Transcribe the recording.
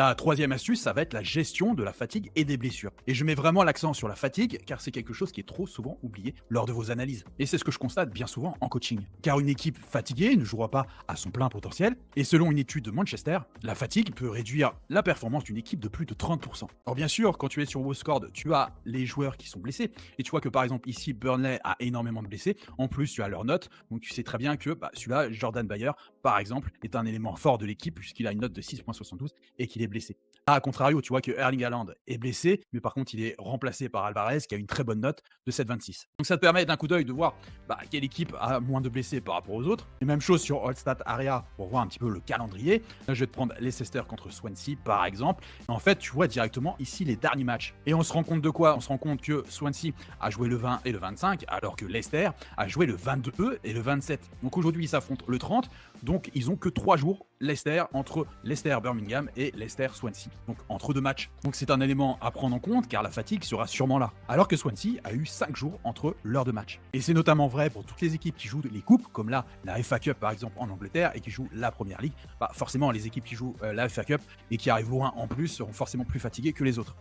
La troisième astuce, ça va être la gestion de la fatigue et des blessures. Et je mets vraiment l'accent sur la fatigue, car c'est quelque chose qui est trop souvent oublié lors de vos analyses. Et c'est ce que je constate bien souvent en coaching. Car une équipe fatiguée ne jouera pas à son plein potentiel, et selon une étude de Manchester, la fatigue peut réduire la performance d'une équipe de plus de 30%. Alors bien sûr, quand tu es sur WhoScored, tu as les joueurs qui sont blessés, et tu vois que par exemple ici, Burnley a énormément de blessés, en plus tu as leurs notes, donc tu sais très bien que celui-là, Jordan Bayer, par exemple, est un élément fort de l'équipe, puisqu'il a une note de 6,72 et qu'il est blessé. Ah, à contrario, tu vois que Erling Haaland est blessé, mais par contre, il est remplacé par Alvarez, qui a une très bonne note de 7,26. Donc ça te permet d'un coup d'œil de voir quelle équipe a moins de blessés par rapport aux autres. Et même chose sur Allstat Area pour voir un petit peu le calendrier. Là, je vais te prendre Leicester contre Swansea, par exemple. En fait, tu vois directement ici les derniers matchs. Et on se rend compte de quoi? On se rend compte que Swansea a joué le 20 et le 25, alors que Leicester a joué le 22 et le 27. Donc aujourd'hui, ils s'affrontent le 30. Donc ils ont que 3 jours, Leicester, entre Leicester Birmingham et Leicester Swansea. Donc entre deux matchs. Donc c'est un élément à prendre en compte car la fatigue sera sûrement là. Alors que Swansea a eu 5 jours entre leurs deux matchs. Et c'est notamment vrai pour toutes les équipes qui jouent les coupes, comme là la FA Cup par exemple en Angleterre et qui jouent la Première Ligue. Forcément les équipes qui jouent la FA Cup et qui arrivent loin en plus seront forcément plus fatiguées que les autres.